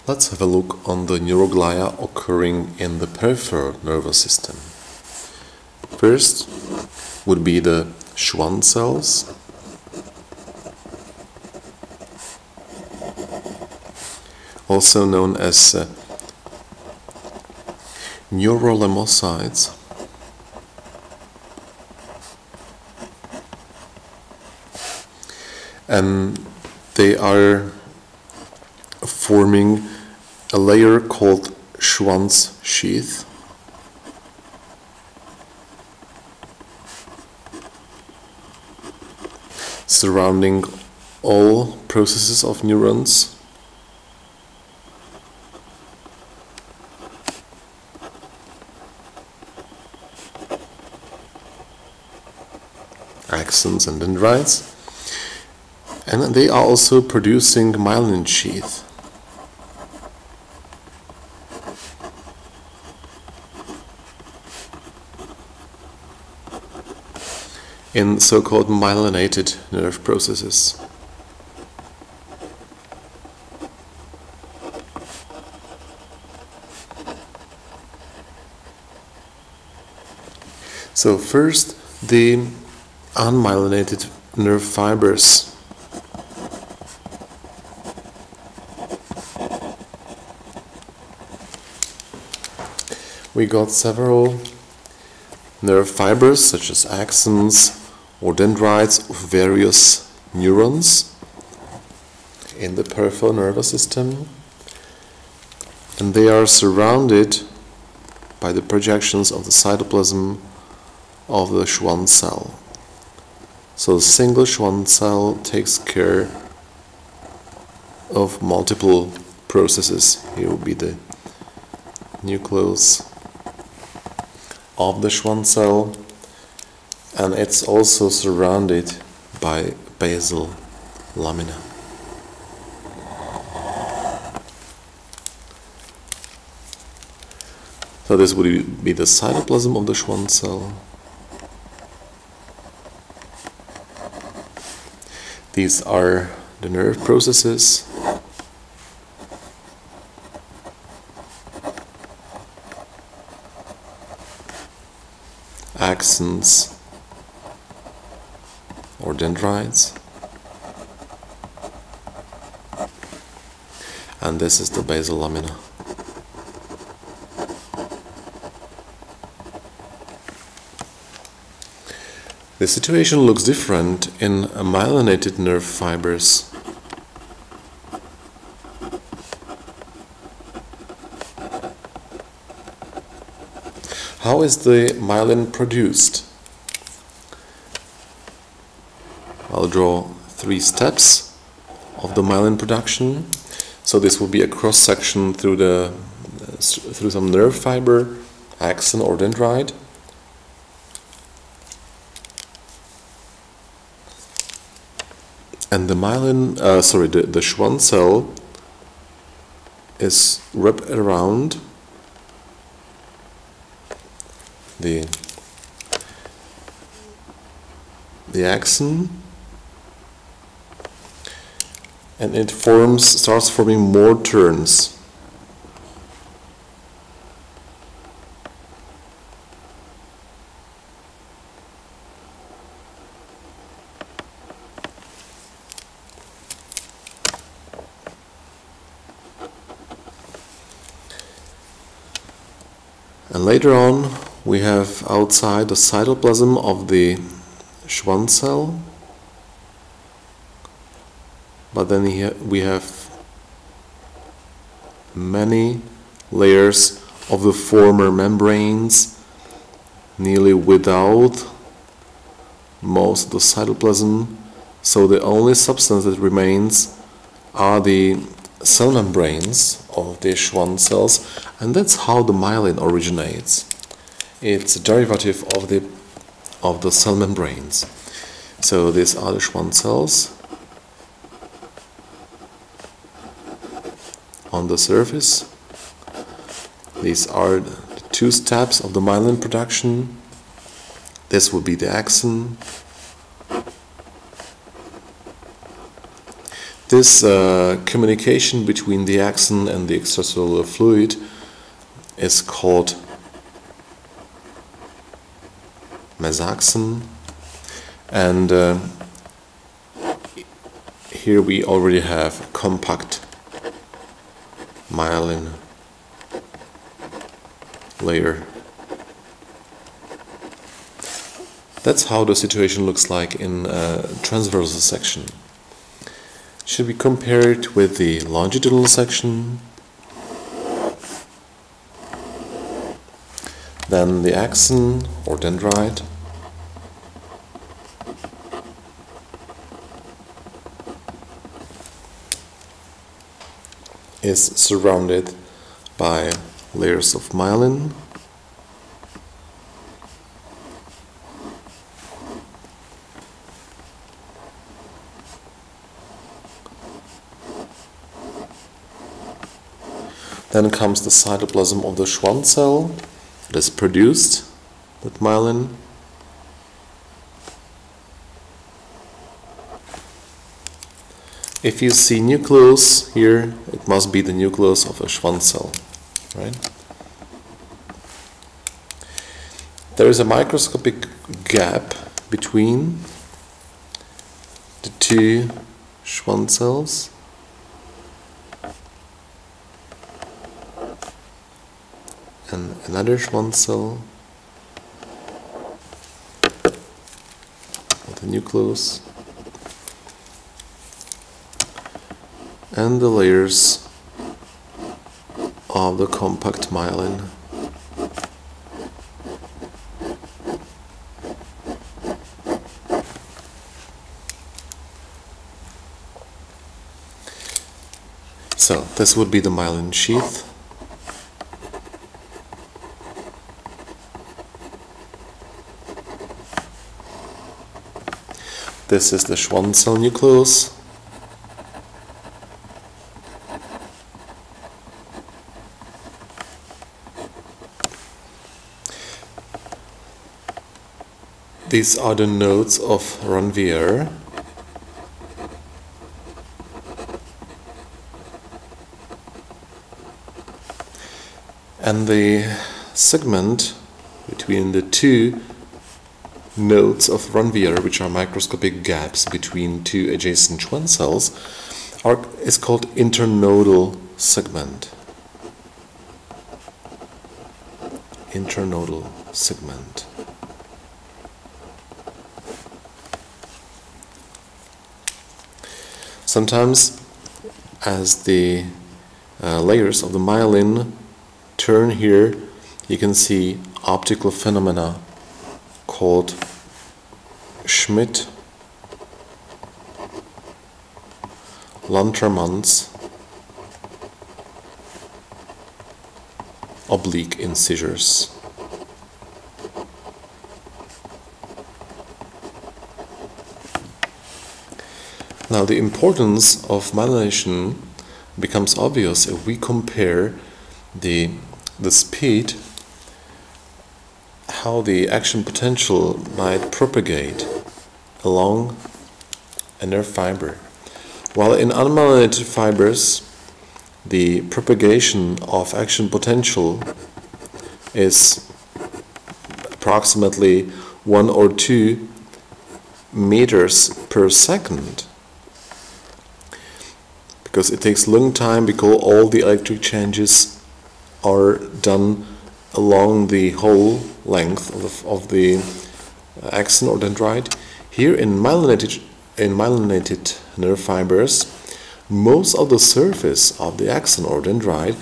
Let's have a look on the neuroglia occurring in the peripheral nervous system. First would be the Schwann cells, also known as neurolemocytes, and they are forming a layer called Schwann's sheath, surrounding all processes of neurons, axons and dendrites, and they are also producing myelin sheath. In so-called myelinated nerve processes. So first, the unmyelinated nerve fibers. We got several nerve fibers such as axons or dendrites of various neurons in the peripheral nervous system, and they are surrounded by the projections of the cytoplasm of the Schwann cell. So a single Schwann cell takes care of multiple processes. Here will be the nucleus of the Schwann cell, and it's also surrounded by basal lamina. So this would be the cytoplasm of the Schwann cell. These are the nerve processes. Axons or dendrites, and this is the basal lamina. The situation looks different in myelinated nerve fibers. How is the myelin produced? I'll draw 3 steps of the myelin production. So this will be a cross section through some nerve fiber, axon or dendrite. And the the Schwann cell is wrapped around the axon, and it starts forming more turns. And later on, we have outside the cytoplasm of the Schwann cell, but then we have many layers of the former membranes, nearly without most of the cytoplasm, so the only substance that remains are the cell membranes of the Schwann cells, and that's how the myelin originates. It's a derivative of the cell membranes. So these are the Schwann cells on the surface. These are the 2 steps of the myelin production. This would be the axon. This communication between the axon and the extracellular fluid is called mesaxon, and here we already have compact myelin layer. That's how the situation looks like in transversal section. Should we compare it with the longitudinal section? Then the axon or dendrite is surrounded by layers of myelin. Then comes the cytoplasm of the Schwann cell that is produced with myelin. If you see nucleus here, it must be the nucleus of a Schwann cell, right? There is a microscopic gap between the two Schwann cells. And another Schwann cell with the nucleus and the layers of the compact myelin. So this would be the myelin sheath. This is the Schwann cell nucleus. These are the nodes of Ranvier. And the segment between the two nodes of Ranvier, which are microscopic gaps between two adjacent Schwann cells, is called internodal segment. Internodal segment. Sometimes, as the layers of the myelin turn here, you can see optical phenomena called Schmidt-Lantermann's oblique incisures. Now the importance of myelination becomes obvious if we compare the speed, how the action potential might propagate along a nerve fiber. While in unmyelinated fibers, the propagation of action potential is approximately 1 or 2 meters per second, because it takes a long time because all the electric changes are done along the whole length of the axon or dendrite. Here in myelinated nerve fibers, most of the surface of the axon or dendrite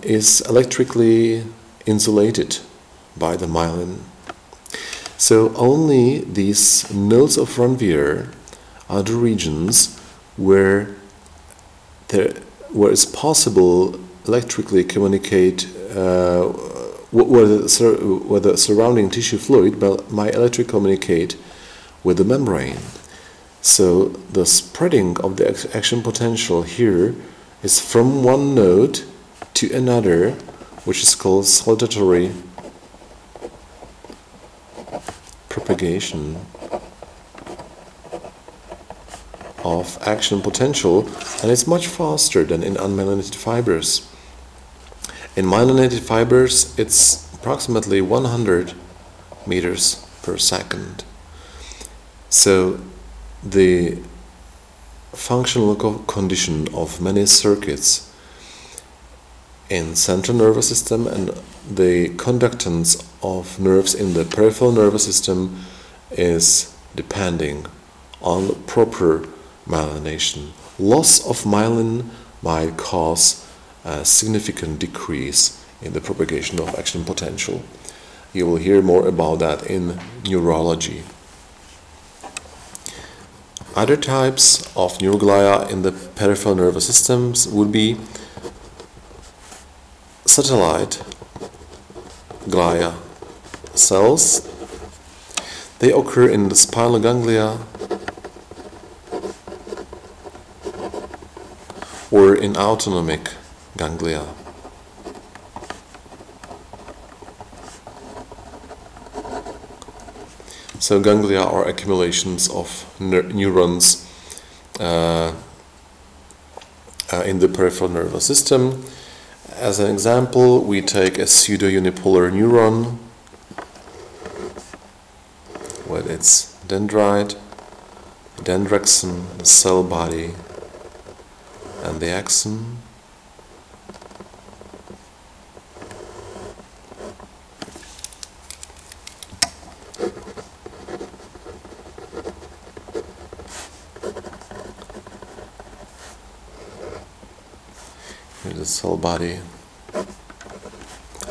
is electrically insulated by the myelin. So only these nodes of Ranvier are the regions where it's possible electrically communicate where the surrounding tissue fluid might electrically communicate with the membrane. So the spreading of the action potential here is from one node to another, which is called saltatory propagation of action potential, and it's much faster than in unmyelinated fibers. In myelinated fibers, it's approximately 100 meters per second. So the functional condition of many circuits in central nervous system and the conductance of nerves in the peripheral nervous system is depending on proper myelination. Loss of myelin might cause a significant decrease in the propagation of action potential. You will hear more about that in neurology. Other types of neuroglia in the peripheral nervous systems would be satellite glia cells. They occur in the spinal ganglia or in autonomic ganglia. So ganglia are accumulations of neurons in the peripheral nervous system. As an example, we take a pseudo-unipolar neuron with its dendrite, dendrexin, the cell body, and the axon. Here's the cell body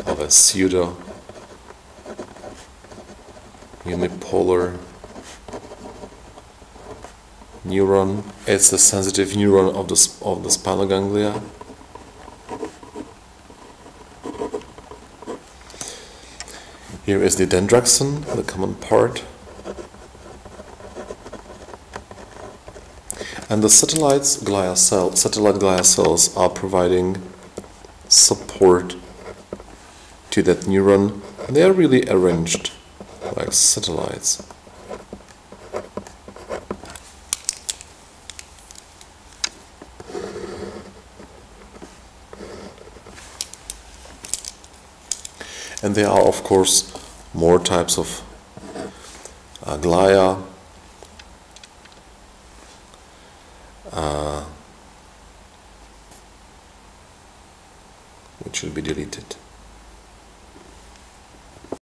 of a pseudo-unipolar neuron. It's the sensitive neuron of the spinal ganglia. Here is the dendrexin, the common part. And the satellite glia cells are providing support to that neuron. They are really arranged like satellites. And there are, of course, more types of glia. Which should be deleted.